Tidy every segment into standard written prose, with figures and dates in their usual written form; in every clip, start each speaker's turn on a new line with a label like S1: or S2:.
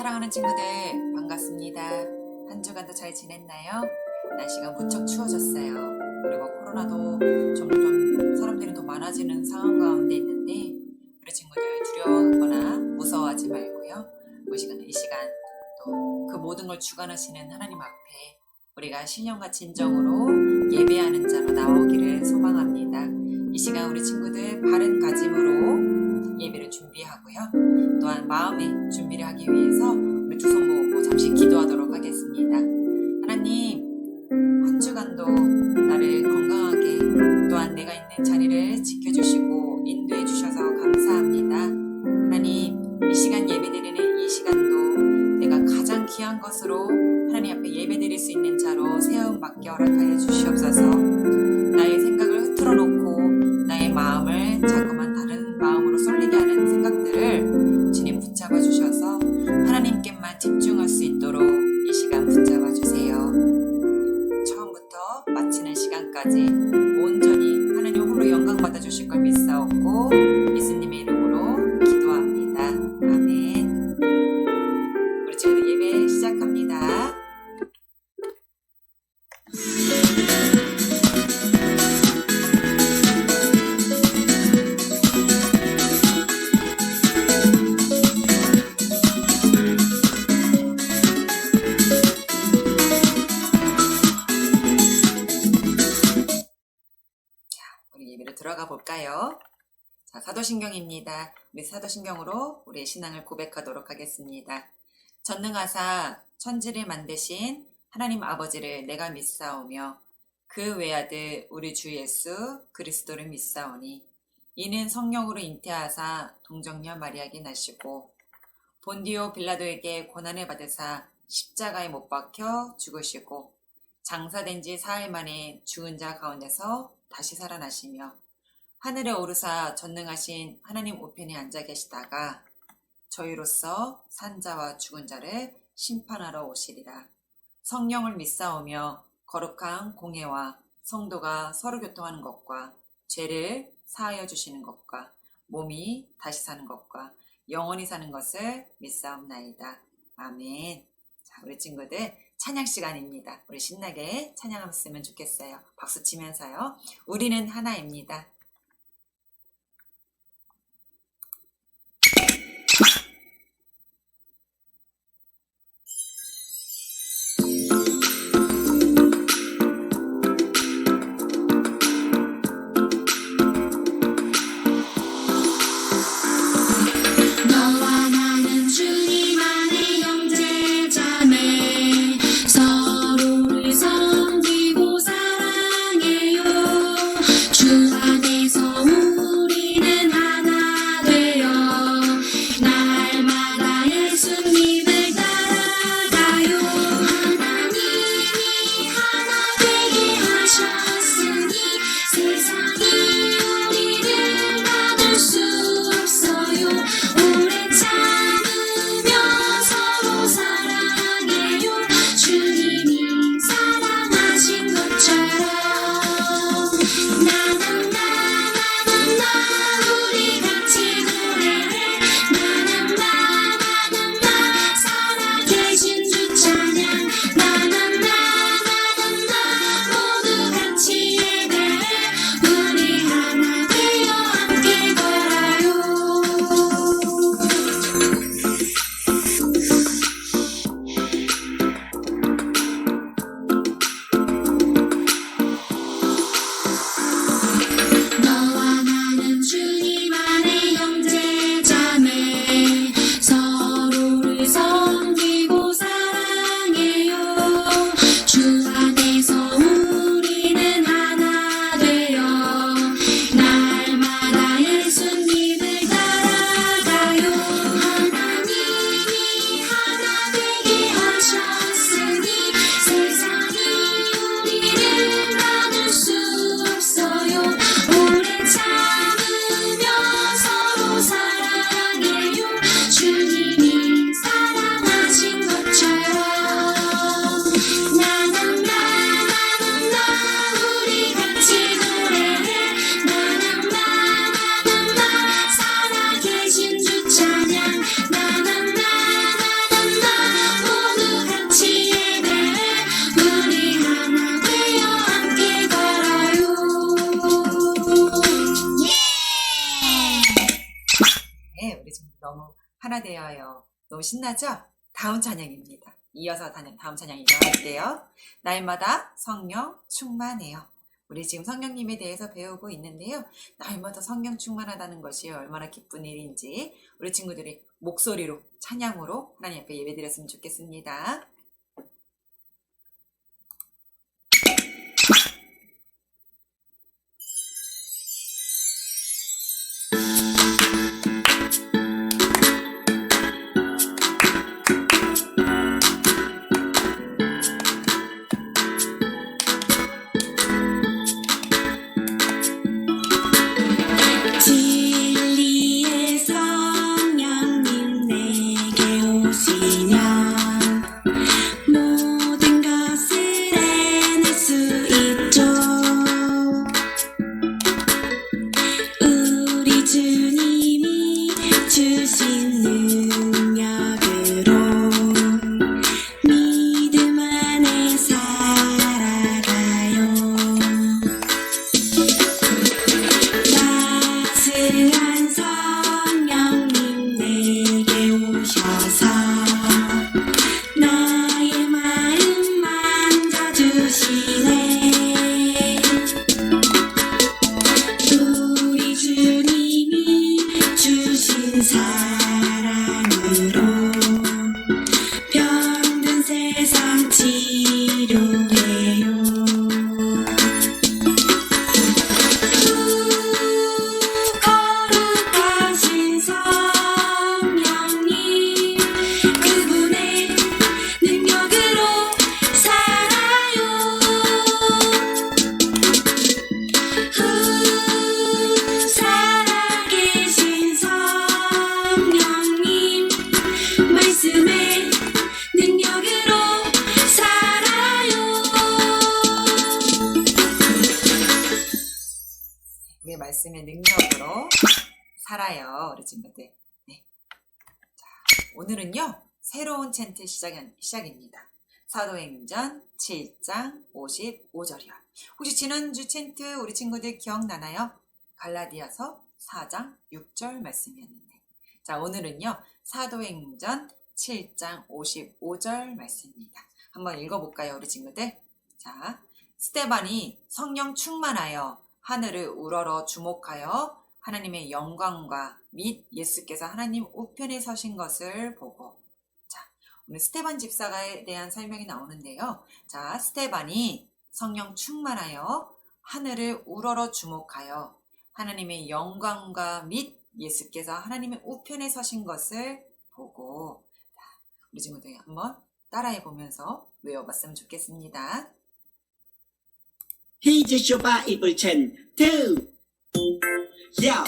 S1: 사랑하는 친구들 반갑습니다. 한 주간도 잘 지냈나요? 날씨가 무척 추워졌어요. 그리고 코로나도 점점 사람들이 더 많아지는 상황 가운데 있는데 우리 친구들 두려워하거나 무서워하지 말고요. 이 시간 또 그 모든 걸 주관하시는 하나님 앞에 우리가 신령과 진정으로 예배하는 자로 나오기를 소망합니다. 이 시간 우리 친구들 바른 가짐으로 예배를 준비하고요. 또한 마음의 준비를 하기 위해서 우리 두 손 모으고 잠시 기도하도록 하겠습니다. 하나님, 한 주간도 나를 건강하게 또한 내가 있는 자리를 지켜주시고 인도해 주셔서 감사합니다. 하나님, 이 시간 예배드리는 이 시간도 내가 가장 귀한 것으로 하나님 앞에 예배드릴 수 있는 자로 세움받게 허락하여 주시옵소서. 나의 생각을 흐트러 놓고 나의 마음을 자꾸만 다른 마음으로 쏠리게 하는 생각들을 주님 붙잡아 주셔서 하나님께만 집중할 수 있도록 이 시간 붙잡아 주세요. 처음부터 마치는 시간까지 온전히 하나님 홀로 영광 받아 주실 걸 믿사옵고 예수님의 이름으로 기도합니다. 아멘. 우리 친구들 예배 시작합니다. 예배로 들어가 볼까요? 자, 사도신경입니다. 우리 사도신경으로 우리의 신앙을 고백하도록 하겠습니다. 전능하사 천지를 만드신 하나님 아버지를 내가 믿사오며 그 외아들 우리 주 예수 그리스도를 믿사오니 이는 성령으로 잉태하사 동정녀 마리아에게 나시고 본디오 빌라도에게 고난을 받으사 십자가에 못 박혀 죽으시고 장사된 지 사흘 만에 죽은 자 가운데서 다시 살아나시며 하늘에 오르사 전능하신 하나님 우편에 앉아 계시다가 저희로서 산자와 죽은 자를 심판하러 오시리라. 성령을 믿사오며 거룩한 공회와 성도가 서로 교통하는 것과 죄를 사하여 주시는 것과 몸이 다시 사는 것과 영원히 사는 것을 믿사옵나이다. 아멘. 자, 우리 친구들 찬양 시간입니다. 우리 신나게 찬양했으면 좋겠어요. 박수 치면서요. 우리는 하나입니다.
S2: 너와 나는 주님 안에 형제자매 서로를 섬기고 사랑해요. 주 안에
S1: 너무 하나 되어요. 너무 신나죠? 다음 찬양입니다. 이어서 다음 찬양 이어갈게요. 날마다 성령 충만해요. 우리 지금 성령님에 대해서 배우고 있는데요. 날마다 성령 충만하다는 것이 얼마나 기쁜 일인지 우리 친구들이 목소리로 찬양으로 하나님 앞에 예배드렸으면 좋겠습니다.
S2: 진리의 성령님 내게 오시면 모든 것을 해낼 수 있죠. 우리 주님이 주신 능력으로 믿음 안에 살아가요. 따스한 성령님 내게 오셔서 나의 마음 만져주시네. 우리 주님이 주신 사랑으로 병든 세상 치료해요. 거룩하신 성령님 그분의 능력으로 살아요. 살아계신 성령님 말씀의 능력으로 살아요.
S1: 우리의 말씀의 능력으로 살아요. 우리 친구들. 네. 자, 오늘은요. 새로운 챈트 시작입니다. 사도행전 7장 55절이요. 혹시 지난주 챈트 우리 친구들 기억나나요? 갈라디아서 4장 6절 말씀이었는데. 자, 오늘은요. 사도행전 7장 55절 말씀입니다. 한번 읽어볼까요, 우리 친구들? 자, 스데반이 성령 충만하여 하늘을 우러러 주목하여 하나님의 영광과 및 예수께서 하나님 우편에 서신 것을 보고. 자, 오늘 스데반 집사가에 대한 설명이 나오는데요. 자, 스데반이 성령 충만하여 하늘을 우러러 주목하여 하나님의 영광과 및 예수께서 하나님의 우편에 서신 것을 보고. 자, 우리 친구들 한번 따라해 보면서 외워봤으면 좋겠습니다.
S3: Here's your Bible chain 2. Yo.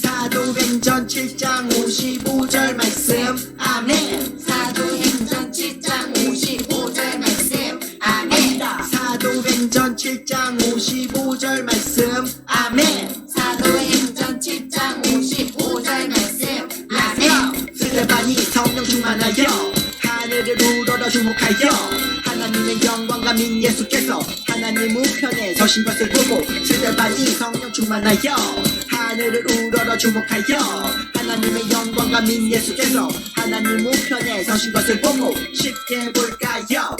S3: 사도행전 7장 55절 말씀. 아멘.
S1: 사도행전 7장 55절 말씀. 아멘.
S3: 사도행전 7장 55절 말씀. 아멘.
S1: 사도행전 7장 55절 말씀. 아멘.
S3: 스데반이 성령 충만하여 하늘을 우러러 주목하여 하나님의 영광과 민 예수께서 하나님 우편에 서신 것을 보고. 스데반이 성령 충만하여 하늘을 우러러 주목하여 하나님의 영광과 민 예수께서 하나님 우편에 서신 것을 보고. 쉽게 볼까요?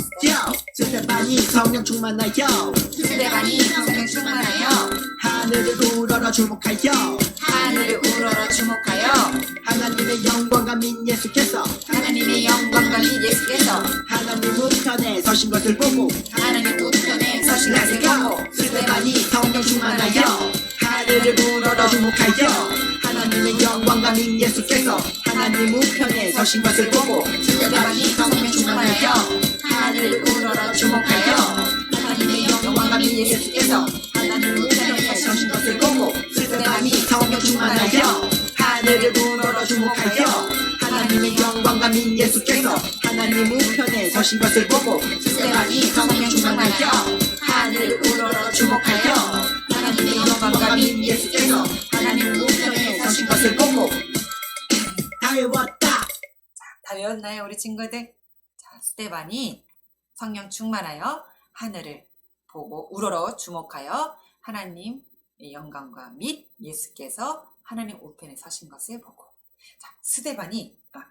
S3: 스데반이 성령 충만하여
S1: 스데반이 성령 충만하여
S3: 하늘을 우러러 주목하여
S1: 하늘을 우러러 주목하여
S3: 하나님의 영광과 민 예수께서
S1: 하나님의 영광과 및 예수께서
S3: 하나님 우편에 서신 것을 보고.
S1: 하나님 우편에 서신 것을 보고.
S3: 스데반이 성령 충만하여 하늘을 우러러 주목하여 하나님의 영광과 민 예수께서 하나님 우편에 서신 것을 보고.
S1: 스데반이 성령 충만하여 하늘을 우러러 주목하여 하나님의 영광과 및 예수께서 하나님 우편에 서신 것을 보고.
S3: 스데반이 성령 충만하여 하늘을 우러러 주목하여 하나님의 영광과 민 예수께서 하나님 우편에 서신 것을 보고.
S1: 스데반이 성령 충만하여 하늘을 우러러 주목하여 하나님의 영광과 및 예수께서 하나님 우편에 서신 것을 보고.
S3: 다 외웠다.
S1: 다 외웠나요, 우리 친구들? 자, 스데반이 성령 충만하여 하늘을 보고 우러러 주목하여 하나님의 영광과 및 예수께서 하나님 우편에 서신 것을 보고. 자,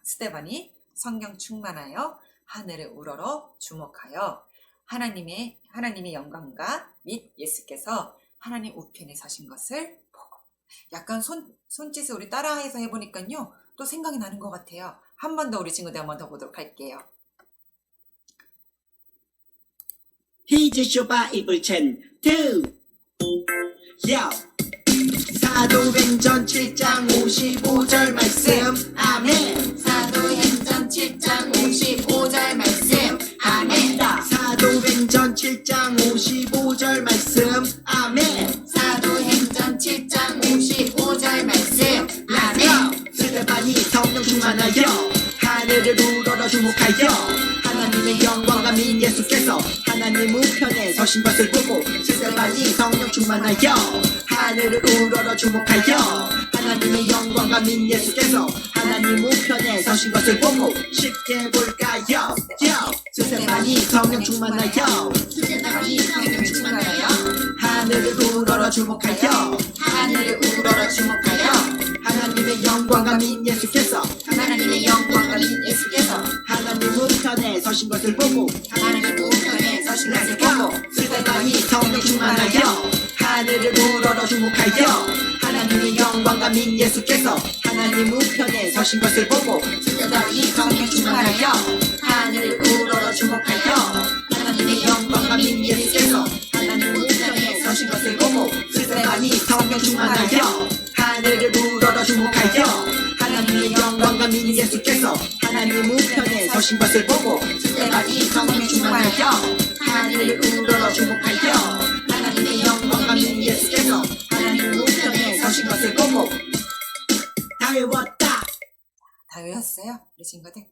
S1: 스데반이 성령 충만하여 하늘을 우러러 주목하여 하나님의 영광과 및 예수께서 하나님 우편에 서신 것을 보고. 약간 손짓을 우리 따라해서 해보니까요, 또 생각이 나는 것 같아요. 한 번 더 우리 친구들 한 번 더 보도록 할게요.
S3: Here's your Bible chain 2. Yo. 사도행전 7장 55절 말씀. 아멘.
S2: 사도행전 7장 55절 말씀. 아멘.
S3: 사도행전 7장 55절 말씀. 아멘.
S2: 사도행전 7장 55절 말씀. 아멘.
S3: 스데반이 성령 충만하여 하늘을 우러러 주목하여 하나님의 영광과 민 예수께서 하나님 우편에 서신 것을 보고 스데반이 성령 충만하여 하늘을 우러러 주목하여 하나님의 영광과 민 예수께서 하나님 우편에 서신 것을 보고 쉽게 볼까요? 스데반이 성령 충만하여
S2: 스데반이 성령 충만하여
S3: 하늘을 우러러 주목하여
S2: 하늘을 우러러 주목하여
S3: 하나님의 영광과 민 예수께서
S2: 하나님의 영광과 민 예수께서
S3: 하나님 우편에 서신 것을 보고
S2: 하나님 우편에 서신 것을 보고
S3: 스데반이 성령 충만하여 하늘을 우러러 주목하여 하나님의 영광과 민 예수께서 하나님 우편에 서신 것을 보고
S2: 스데반이 성령 충만하여 하늘을 우러러 주목하여 하나님의 영광과 민 예수께서 하나님 우편에 서신 것을 보고
S3: 스데반이 성령 충만하여 하늘을 우러러 주목하여 하나님의 영광과 민 예수께서 하나님 우편에 서신 것을 보고
S2: 스데반이 성령 충만하여 하늘을 우러러 주목하여 하나님의 영광과 민 예수께서 하나님 우편에 서신 것을 보고
S3: 다 외웠다.
S1: 다 외웠어요? 우리 친구들?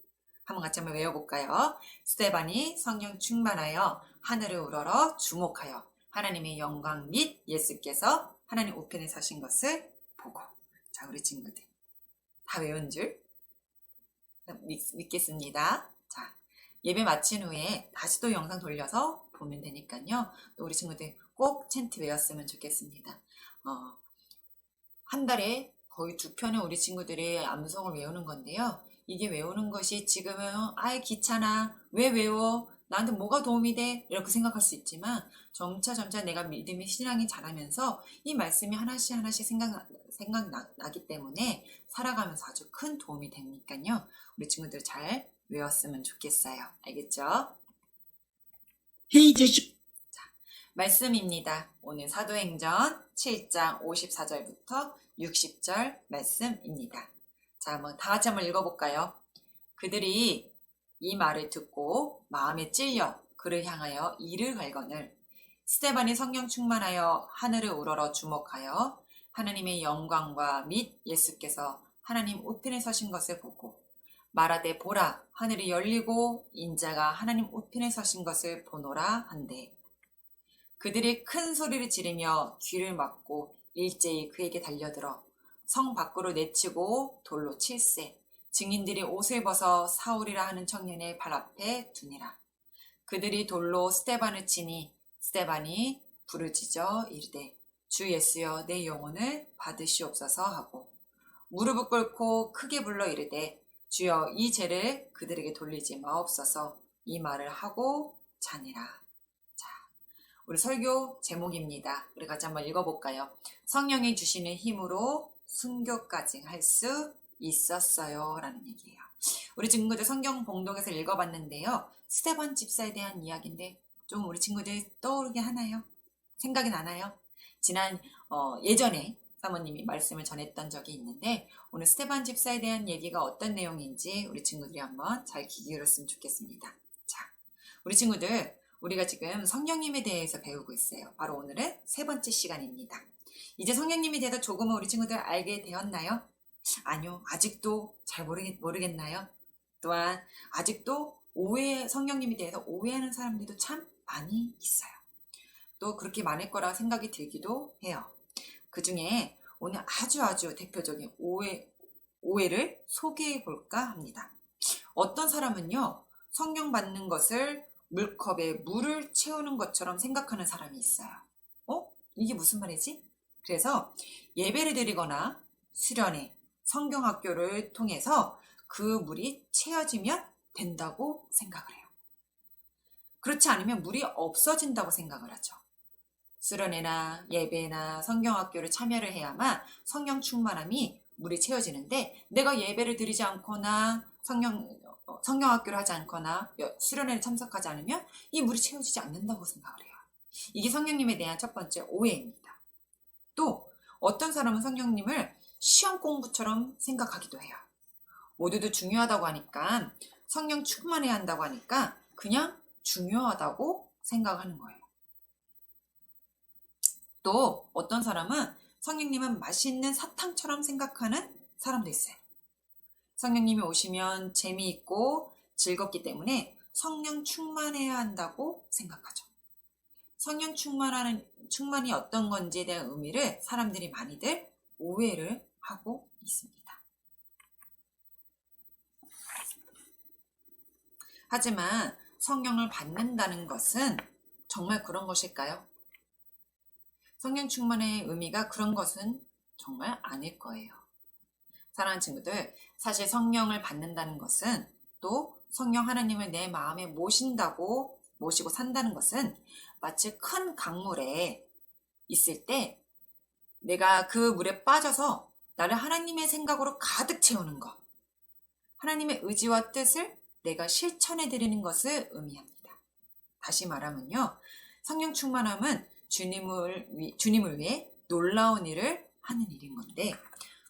S1: 한번 같이 한번 외워볼까요? 스데반이 성령 충만하여 하늘을 우러러 주목하여 하나님의 영광 및 예수께서 하나님 우편에 서신 것을 보고. 자, 우리 친구들 다 외운 줄 믿겠습니다. 자, 예배 마친 후에 다시 또 영상 돌려서 보면 되니까요. 또 우리 친구들 꼭 챈트 외웠으면 좋겠습니다. 한 달에 거의 2편은 우리 친구들이 암송을 외우는 건데요. 이게 외우는 것이 지금은 아예 귀찮아, 왜 외워, 나한테 뭐가 도움이 돼, 이렇게 생각할 수 있지만 점차 내가 믿음의 신앙이 자라면서 이 말씀이 하나씩 생각나기 때문에 살아가면서 아주 큰 도움이 되니까요. 우리 친구들 잘 외웠으면 좋겠어요. 알겠죠?
S3: Here's
S1: 말씀입니다. 오늘 사도행전 7장 54절부터 60절 말씀입니다. 자, 한번 다 같이 한번 읽어볼까요? 그들이 이 말을 듣고 마음에 찔려 그를 향하여 이를 갈거늘 스데반이 성령 충만하여 하늘을 우러러 주목하여 하나님의 영광과 및 예수께서 하나님 우편에 서신 것을 보고 말하되 보라 하늘이 열리고 인자가 하나님 우편에 서신 것을 보노라 한대. 그들이 큰 소리를 지르며 귀를 막고 일제히 그에게 달려들어 성 밖으로 내치고 돌로 칠세. 증인들이 옷을 벗어 사울이라 하는 청년의 발 앞에 두니라. 그들이 돌로 스데반을 치니 스데반이 부르짖어 이르되 주 예수여 내 영혼을 받으시옵소서 하고 무릎을 꿇고 크게 불러 이르되 주여 이 죄를 그들에게 돌리지 마옵소서 이 말을 하고 자니라. 자, 우리 설교 제목입니다. 우리 같이 한번 읽어볼까요? 성령이 주시는 힘으로 순교까지 할 수 있었어요 라는 얘기예요. 우리 친구들 성경 봉독에서 읽어봤는데요. 스데반 집사에 대한 이야기인데 좀 우리 친구들 떠오르게 하나요? 생각이 나나요? 지난 예전에 사모님이 말씀을 전했던 적이 있는데 오늘 스데반 집사에 대한 얘기가 어떤 내용인지 우리 친구들이 한번 잘 귀 기울였으면 좋겠습니다. 자, 우리 친구들 우리가 지금 성령님에 대해서 배우고 있어요. 바로 오늘은 3번째 시간입니다. 이제 성령님에 대해서 조금은 우리 친구들 알게 되었나요? 아니요. 아직도 잘 모르겠나요? 또한 아직도 성령님에 대해서 오해하는 사람들도 참 많이 있어요. 또 그렇게 많을 거라 생각이 들기도 해요. 그 중에 오늘 아주 대표적인 오해를 소개해 볼까 합니다. 어떤 사람은요, 성령 받는 것을 물컵에 물을 채우는 것처럼 생각하는 사람이 있어요. 이게 무슨 말이지? 그래서 예배를 드리거나 수련회, 성경학교를 통해서 그 물이 채워지면 된다고 생각을 해요. 그렇지 않으면 물이 없어진다고 생각을 하죠. 수련회나 예배나 성경학교를 참여를 해야만 성령 충만함이 물이 채워지는데, 내가 예배를 드리지 않거나 성경학교를 하지 않거나 수련회를 참석하지 않으면 이 물이 채워지지 않는다고 생각을 해요. 이게 성령님에 대한 첫 번째 오해입니다. 또 어떤 사람은 성령님을 시험 공부처럼 생각하기도 해요. 모두도 중요하다고 하니까, 성령 충만해야 한다고 하니까 그냥 중요하다고 생각하는 거예요. 또 어떤 사람은 성령님은 맛있는 사탕처럼 생각하는 사람도 있어요. 성령님이 오시면 재미있고 즐겁기 때문에 성령 충만해야 한다고 생각하죠. 성령 충만이 어떤 건지에 대한 의미를 사람들이 많이들 오해를 하고 있습니다. 하지만 성령을 받는다는 것은 정말 그런 것일까요? 성령 충만의 의미가 그런 것은 정말 아닐 거예요. 사랑하는 친구들, 사실 성령을 받는다는 것은, 또 성령 하나님을 내 마음에 모시고 산다는 것은 마치 큰 강물에 있을 때 내가 그 물에 빠져서 나를 하나님의 생각으로 가득 채우는 것, 하나님의 의지와 뜻을 내가 실천해 드리는 것을 의미합니다. 다시 말하면요, 성령 충만함은 주님을 위해 놀라운 일을 하는 일인 건데,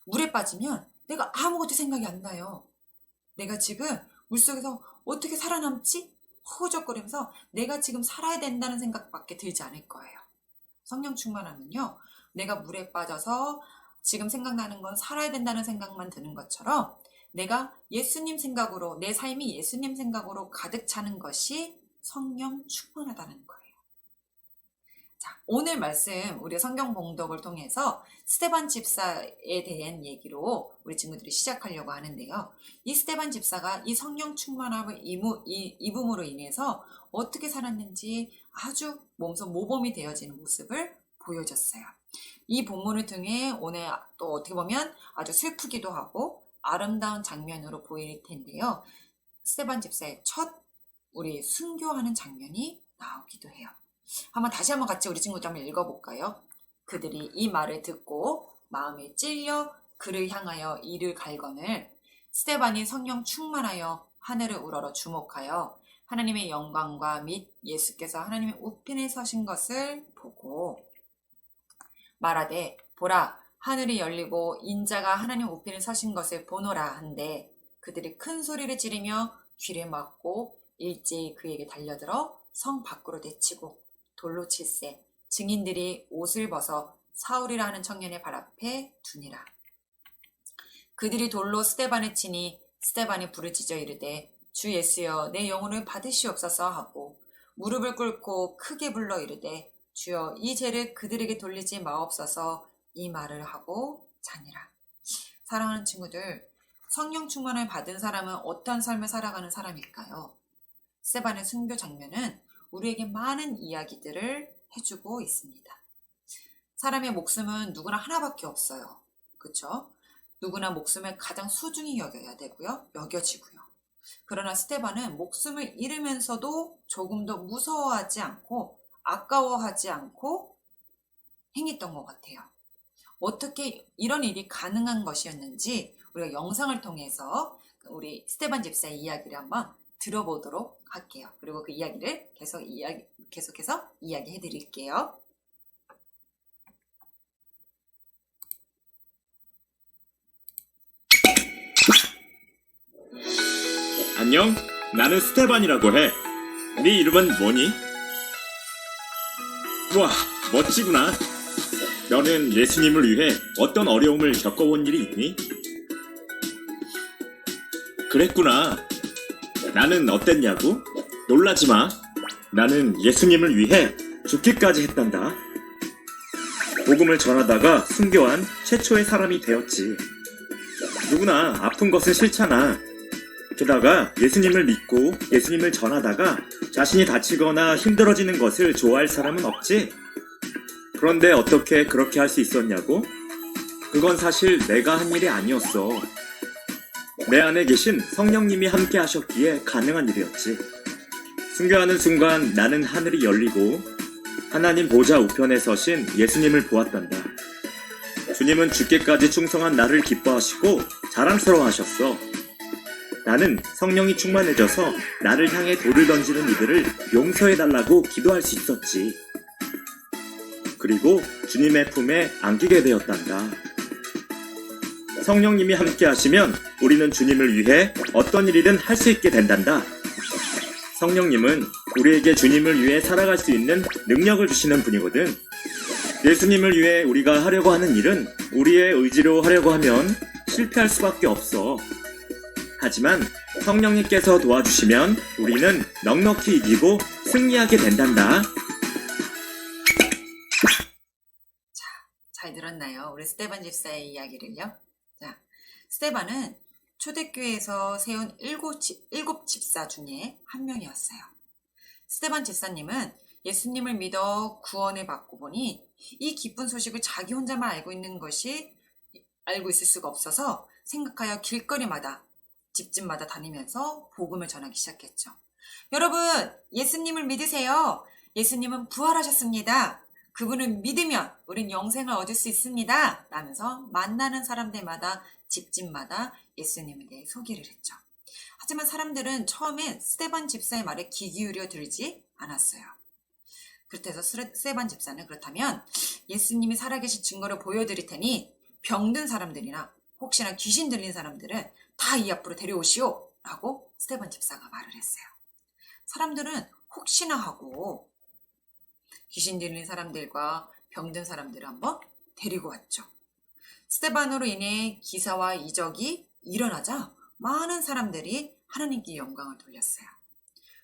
S1: 물에 빠지면 내가 아무것도 생각이 안 나요. 내가 지금 물속에서 어떻게 살아남지? 허우적거리면서 내가 지금 살아야 된다는 생각밖에 들지 않을 거예요. 성령 충만하면요, 내가 물에 빠져서 지금 생각나는 건 살아야 된다는 생각만 드는 것처럼 내가 예수님 생각으로, 내 삶이 예수님 생각으로 가득 차는 것이 성령 충만하다는 거예요. 자, 오늘 말씀 우리 성경 봉독을 통해서 스데반 집사에 대한 얘기로 우리 친구들이 시작하려고 하는데요. 이 스데반 집사가 이 성령 충만함을 입음으로 인해서 어떻게 살았는지 아주 몸소 모범이 되어지는 모습을 보여줬어요. 이 본문을 통해 오늘 또 어떻게 보면 아주 슬프기도 하고 아름다운 장면으로 보일 텐데요. 스데반 집사의 첫 우리 순교하는 장면이 나오기도 해요. 다시 한번 같이 우리 친구들 한번 읽어볼까요? 그들이 이 말을 듣고 마음에 찔려 그를 향하여 이를 갈거늘 스데반이 성령 충만하여 하늘을 우러러 주목하여 하나님의 영광과 및 예수께서 하나님의 우편에 서신 것을 보고 말하되, 보라, 하늘이 열리고 인자가 하나님 우편에 서신 것을 보노라 한데, 그들이 큰 소리를 지르며 귀를 막고 일제히 그에게 달려들어 성 밖으로 내치고 돌로 칠세 증인들이 옷을 벗어 사울이라 하는 청년의 발 앞에 두니라. 그들이 돌로 스데반을 치니 스데반이 부르짖어 이르되, 주 예수여, 내 영혼을 받으시옵소서 하고 무릎을 꿇고 크게 불러 이르되, 주여, 이 죄를 그들에게 돌리지 마옵소서, 이 말을 하고 자니라. 사랑하는 친구들, 성령 충만을 받은 사람은 어떤 삶을 살아가는 사람일까요? 스데반의 순교 장면은 우리에게 많은 이야기들을 해주고 있습니다. 사람의 목숨은 누구나 하나밖에 없어요. 그렇죠? 누구나 목숨을 가장 소중히 여겨야 되고요. 여겨지고요. 그러나 스데반은 목숨을 잃으면서도 조금 더 무서워하지 않고 아까워하지 않고 행했던 것 같아요. 어떻게 이런 일이 가능한 것이었는지 우리가 영상을 통해서 우리 스데반 집사의 이야기를 한번 들어보도록 할게요. 그리고 그 이야기를 계속해서 이야기해 드릴게요.
S4: 안녕, 나는 스테반이라고 해. 네 이름은 뭐니? 우와, 멋지구나. 너는 예수님을 위해 어떤 어려움을 겪어본 일이 있니? 그랬구나. 나는 어땠냐고? 놀라지 마. 나는 예수님을 위해 죽기까지 했단다. 복음을 전하다가 순교한 최초의 사람이 되었지. 누구나 아픈 것은 싫잖아. 게다가 예수님을 믿고 예수님을 전하다가 자신이 다치거나 힘들어지는 것을 좋아할 사람은 없지. 그런데 어떻게 그렇게 할 수 있었냐고? 그건 사실 내가 한 일이 아니었어. 내 안에 계신 성령님이 함께 하셨기에 가능한 일이었지. 순교하는 순간 나는 하늘이 열리고 하나님 보좌 우편에 서신 예수님을 보았단다. 주님은 죽기까지 충성한 나를 기뻐하시고 자랑스러워하셨어. 나는 성령이 충만해져서 나를 향해 돌을 던지는 이들을 용서해달라고 기도할 수 있었지. 그리고 주님의 품에 안기게 되었단다. 성령님이 함께 하시면 우리는 주님을 위해 어떤 일이든 할 수 있게 된단다. 성령님은 우리에게 주님을 위해 살아갈 수 있는 능력을 주시는 분이거든. 예수님을 위해 우리가 하려고 하는 일은 우리의 의지로 하려고 하면 실패할 수밖에 없어. 하지만 성령님께서 도와주시면 우리는 넉넉히 이기고 승리하게 된단다.
S1: 잘 들었나요? 우리 스테반 집사의 이야기를요. 자, 스테반은 초대교회에서 세운 일곱 집사 중에 한 명이었어요. 스테반 집사님은 예수님을 믿어 구원을 받고 보니 이 기쁜 소식을 자기 혼자만 알고 있을 수가 없어서 생각하여 길거리마다 집집마다 다니면서 복음을 전하기 시작했죠. 여러분, 예수님을 믿으세요. 예수님은 부활하셨습니다. 그분을 믿으면 우린 영생을 얻을 수 있습니다. 라면서 만나는 사람들마다 집집마다 예수님에 대해 소개를 했죠. 하지만 사람들은 처음엔 스테반 집사의 말에 귀 기울여 들지 않았어요. 그렇다고 스테반 집사는 그렇다면 예수님이 살아계신 증거를 보여드릴 테니 병든 사람들이나 혹시나 귀신 들린 사람들은 다 이 앞으로 데려오시오 라고 스테반 집사가 말을 했어요. 사람들은 혹시나 하고 귀신 들린 사람들과 병든 사람들을 한번 데리고 왔죠. 스테반으로 인해 기사와 이적이 일어나자 많은 사람들이 하나님께 영광을 돌렸어요.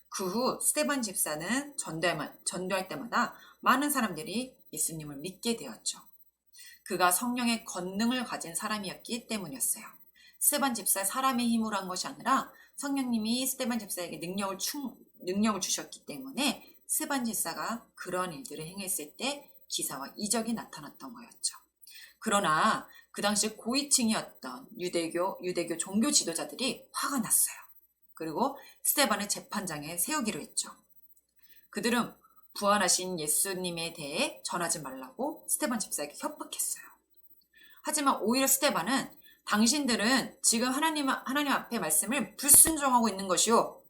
S1: 그 후 스테반 집사는 전도할 때마다 많은 사람들이 예수님을 믿게 되었죠. 그가 성령의 권능을 가진 사람이었기 때문이었어요. 스테반 집사 사람의 힘으로 한 것이 아니라 성령님이 스테반 집사에게 능력을 주셨기 때문에 스테반 집사가 그러한 일들을 행했을 때 기사와 이적이 나타났던 거였죠. 그러나 그 당시 고위층이었던 유대교 종교 지도자들이 화가 났어요. 그리고 스테반을 재판장에 세우기로 했죠. 그들은 부활하신 예수님에 대해 전하지 말라고 스테반 집사에게 협박했어요. 하지만 오히려 스테반은 당신들은 지금 하나님 앞에 말씀을 불순종하고 있는 것이요.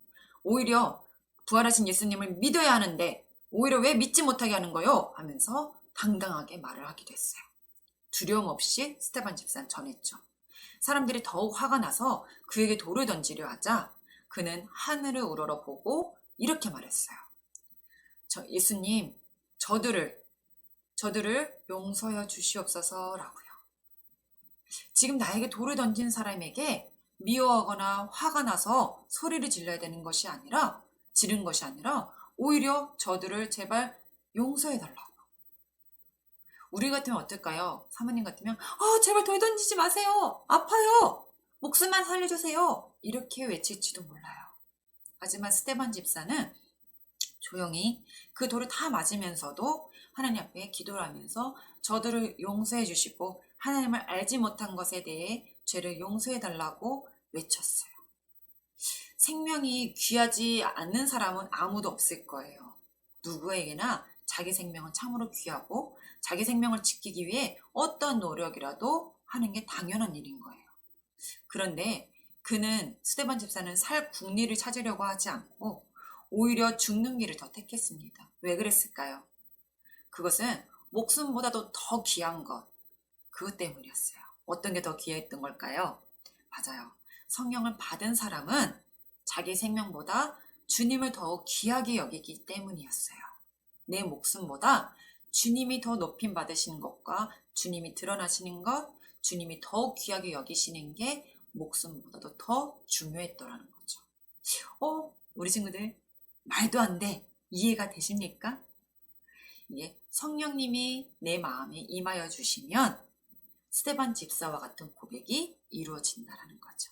S1: 오히려 부활하신 예수님을 믿어야 하는데 오히려 왜 믿지 못하게 하는 거요? 하면서 당당하게 말을 하기도 했어요. 두려움 없이 스테반 집사는 전했죠. 사람들이 더욱 화가 나서 그에게 돌을 던지려 하자 그는 하늘을 우러러보고 이렇게 말했어요. 예수님, 저들을 용서하여 주시옵소서라고요. 지금 나에게 돌을 던진 사람에게 미워하거나 화가 나서 소리를 지른 것이 아니라 오히려 저들을 제발 용서해달라고. 우리 같으면 어떨까요? 사모님 같으면 제발 돌 던지지 마세요. 아파요. 목숨만 살려주세요. 이렇게 외칠지도 몰라요. 하지만 스테반 집사는 조용히 그 돌을 다 맞으면서도 하나님 앞에 기도를 하면서 저들을 용서해 주시고 하나님을 알지 못한 것에 대해 죄를 용서해 달라고 외쳤어요. 생명이 귀하지 않는 사람은 아무도 없을 거예요. 누구에게나 자기 생명은 참으로 귀하고 자기 생명을 지키기 위해 어떤 노력이라도 하는 게 당연한 일인 거예요. 그런데 스테반 집사는 살 국리를 찾으려고 하지 않고 오히려 죽는 길을 더 택했습니다. 왜 그랬을까요? 그것은 목숨보다도 더 귀한 것, 그것 때문이었어요. 어떤 게 더 귀했던 걸까요? 맞아요. 성령을 받은 사람은 자기 생명보다 주님을 더욱 귀하게 여기기 때문이었어요. 내 목숨보다 주님이 더 높임 받으시는 것과 주님이 드러나시는 것, 주님이 더욱 귀하게 여기시는 게 목숨보다도 더 중요했더라는 거죠. 우리 친구들 말도 안 돼. 이해가 되십니까? 이게 성령님이 내 마음에 임하여 주시면 스테반 집사와 같은 고백이 이루어진다는 거죠.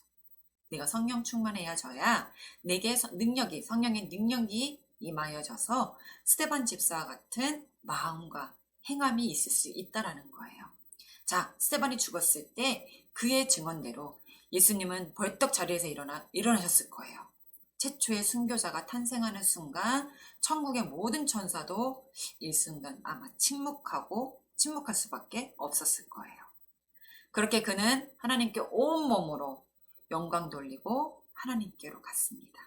S1: 내가 성령 충만해져야 내게 성령의 능력이 임하여져서 스테반 집사와 같은 마음과 행함이 있을 수 있다는 거예요. 자, 스데반이 죽었을 때 그의 증언대로 예수님은 벌떡 자리에서 일어나셨을 거예요. 최초의 순교자가 탄생하는 순간 천국의 모든 천사도 일순간 아마 침묵할 수밖에 없었을 거예요. 그렇게 그는 하나님께 온몸으로 영광 돌리고 하나님께로 갔습니다.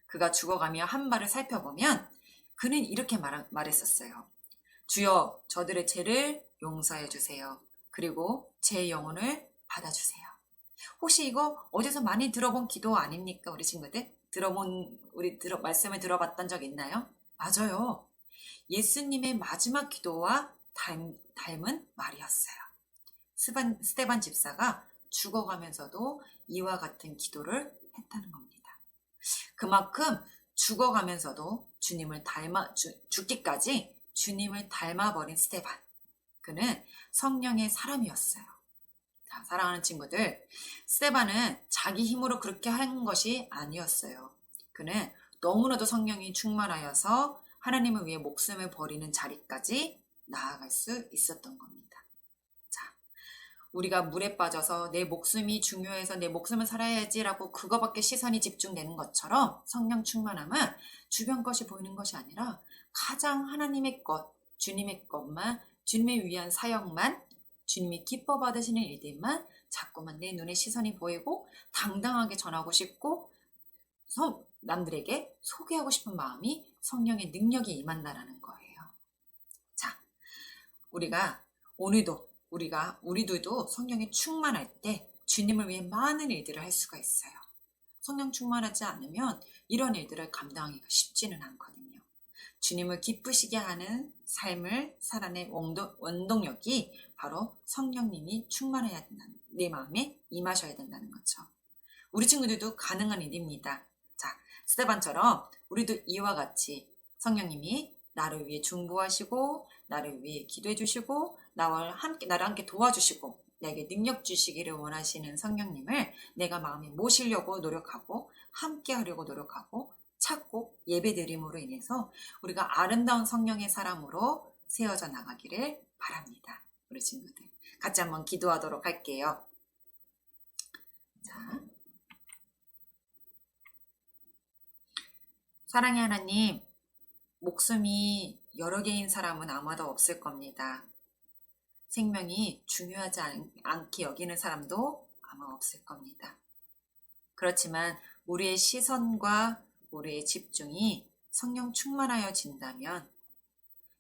S1: 그가 죽어가며 한 발을 살펴보면 그는 이렇게 말했었어요. 주여, 저들의 죄를 용서해 주세요. 그리고 제 영혼을 받아주세요. 혹시 이거 어디서 많이 들어본 기도 아닙니까? 우리 친구들? 말씀을 들어봤던 적 있나요? 맞아요. 예수님의 마지막 기도와 닮은 말이었어요. 스데반 집사가 죽어가면서도 이와 같은 기도를 했다는 겁니다. 그만큼 죽어가면서도 죽기까지 주님을 닮아버린 스데반. 그는 성령의 사람이었어요. 자, 사랑하는 친구들, 스데반은 자기 힘으로 그렇게 한 것이 아니었어요. 그는 너무나도 성령이 충만하여서 하나님을 위해 목숨을 버리는 자리까지 나아갈 수 있었던 겁니다. 자, 우리가 물에 빠져서 내 목숨이 중요해서 내 목숨을 살아야지라고 그거밖에 시선이 집중되는 것처럼 성령 충만함은 주변 것이 보이는 것이 아니라 가장 하나님의 것, 주님의 것만, 주님을 위한 사역만, 주님이 기뻐 받으시는 일들만 자꾸만 내 눈에 시선이 보이고 당당하게 전하고 싶고 남들에게 소개하고 싶은 마음이 성령의 능력이 임한다라는 거예요. 자, 우리들도 성령이 충만할 때 주님을 위해 많은 일들을 할 수가 있어요. 성령 충만하지 않으면 이런 일들을 감당하기가 쉽지는 않거든요. 주님을 기쁘시게 하는 삶을 살아낼 원동력이 바로 성령님이 충만해야 된다는, 내 마음에 임하셔야 된다는 거죠. 우리 친구들도 가능한 일입니다. 자, 스데반처럼 우리도 이와 같이 성령님이 나를 위해 중보하시고 나를 위해 기도해 주시고 나를 함께 도와주시고 내게 능력 주시기를 원하시는 성령님을 내가 마음에 모시려고 노력하고 함께 하려고 노력하고 찾고 예배드림으로 인해서 우리가 아름다운 성령의 사람으로 세워져 나가기를 바랍니다. 우리 친구들 같이 한번 기도하도록 할게요. 자, 사랑의 하나님, 목숨이 여러 개인 사람은 아마도 없을 겁니다. 생명이 중요하지 않게 여기는 사람도 아마 없을 겁니다. 그렇지만 우리의 시선과 우리의 집중이 성령 충만하여진다면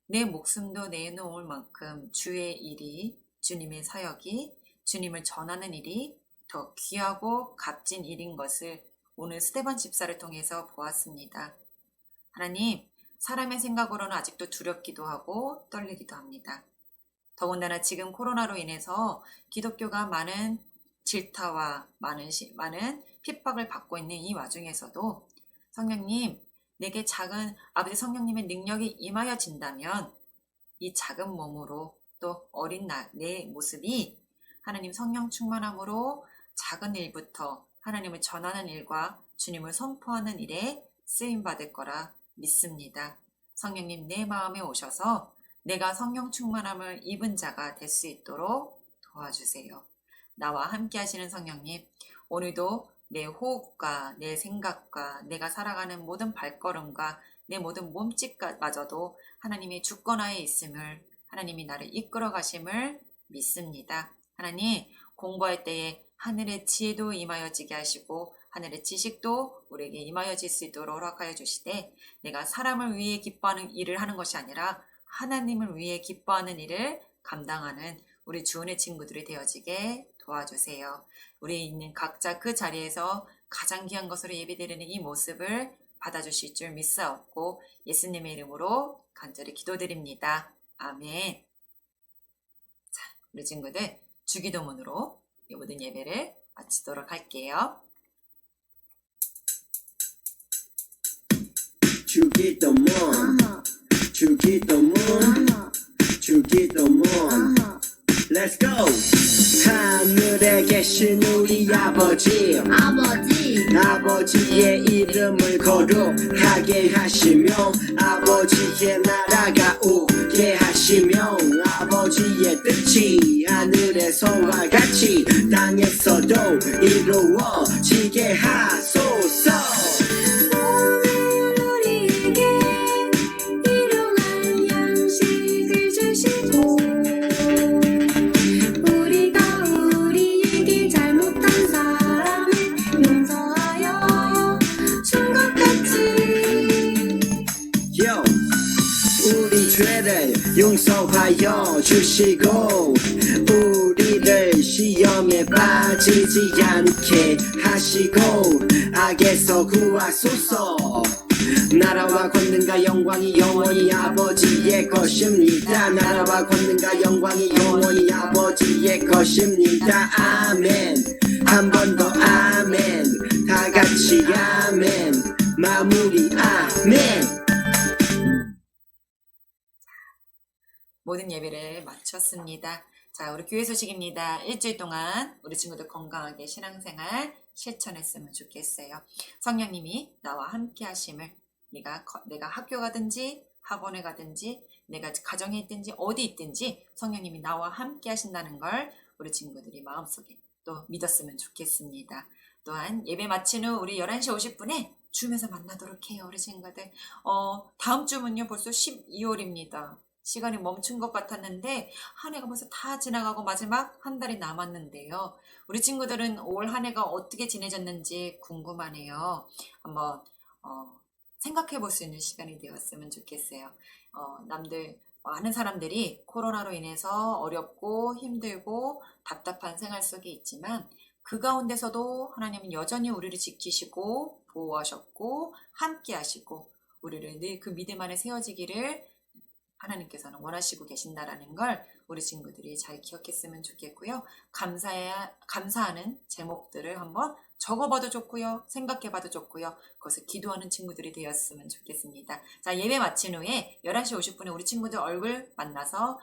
S1: 내 목숨도 내놓을 만큼 주의 일이, 주님의 사역이, 주님을 전하는 일이 더 귀하고 값진 일인 것을 오늘 스데반 집사를 통해서 보았습니다. 하나님, 사람의 생각으로는 아직도 두렵기도 하고 떨리기도 합니다. 더군다나 지금 코로나로 인해서 기독교가 많은 질타와 많은 핍박을 받고 있는 이 와중에서도 성령님, 내게 작은 아버지 성령님의 능력이 임하여진다면 이 작은 몸으로 또 어린 내 모습이 하나님 성령 충만함으로 작은 일부터 하나님을 전하는 일과 주님을 선포하는 일에 쓰임받을 거라 믿습니다. 성령님, 내 마음에 오셔서 내가 성령 충만함을 입은 자가 될 수 있도록 도와주세요. 나와 함께 하시는 성령님, 오늘도 내 호흡과 내 생각과 내가 살아가는 모든 발걸음과 내 모든 몸짓마저도 하나님의 주권하에 있음을, 하나님이 나를 이끌어 가심을 믿습니다. 하나님, 공부할 때에 하늘의 지혜도 임하여지게 하시고 하늘의 지식도 우리에게 임하여질 수 있도록 허락하여 주시되 내가 사람을 위해 기뻐하는 일을 하는 것이 아니라 하나님을 위해 기뻐하는 일을 감당하는 우리 주은의 친구들이 되어지게 도와주세요. 우리 있는 각자 그 자리에서 가장 귀한 것으로 예배드리는 이 모습을 받아주실 줄 믿사옵고 예수님의 이름으로 간절히 기도드립니다. 아멘. 자, 우리 친구들 주기도문으로 이 모든 예배를 마치도록 할게요.
S3: 주기도문 주기도문 주기도문 Let's go! 하늘에 계신 우리 아버지 아버지의 이름을 거룩하게 하시며 아버지의 나라가 오게 하시며 아버지의 뜻이 하늘 하늘에서와 같이 땅에서도 이루어지게 하소서.
S5: 오늘 우리에게 일용할 양식을 주시고 우리가 우리에게 잘못한 사람을 용서하여 준 것 같이
S3: Yo, 우리 죄를 용서하여 주시고 우리를 시험에 빠지지 않게 하시고 악에서 구하소서. 나라와 권능과 영광이 영원히 아버지의 것입니다. 나라와 권능과 영광이 영원히 아버지의 것입니다. 아멘. 한 번 더 아멘. 다 같이 아멘. 마무리 아멘.
S1: 모든 예배를 마쳤습니다. 자, 우리 교회 소식입니다. 일주일 동안 우리 친구들 건강하게 신앙생활 실천했으면 좋겠어요. 성령님이 나와 함께 하심을 내가 학교 가든지 학원에 가든지 내가 가정에 있든지 어디 있든지 성령님이 나와 함께 하신다는 걸 우리 친구들이 마음속에 또 믿었으면 좋겠습니다. 또한 예배 마친 후 우리 11시 50분에 줌에서 만나도록 해요. 우리 친구들. 다음 주면요 벌써 12월입니다. 시간이 멈춘 것 같았는데 한 해가 벌써 다 지나가고 마지막 한 달이 남았는데요. 우리 친구들은 올 한 해가 어떻게 지내졌는지 궁금하네요. 한번 생각해 볼 수 있는 시간이 되었으면 좋겠어요. 많은 사람들이 코로나로 인해서 어렵고 힘들고 답답한 생활 속에 있지만 그 가운데서도 하나님은 여전히 우리를 지키시고 보호하셨고 함께 하시고 우리를 늘 그 믿음 안에 세워지기를 하나님께서는 원하시고 계신다라는 걸 우리 친구들이 잘 기억했으면 좋겠고요. 감사하는 제목들을 한번 적어봐도 좋고요. 생각해봐도 좋고요. 그것을 기도하는 친구들이 되었으면 좋겠습니다. 자, 예배 마친 후에 11시 50분에 우리 친구들 얼굴 만나서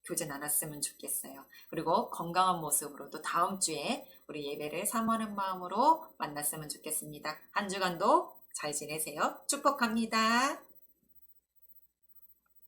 S1: 교제 나눴으면 좋겠어요. 그리고 건강한 모습으로 또 다음 주에 우리 예배를 사모하는 마음으로 만났으면 좋겠습니다. 한 주간도 잘 지내세요. 축복합니다.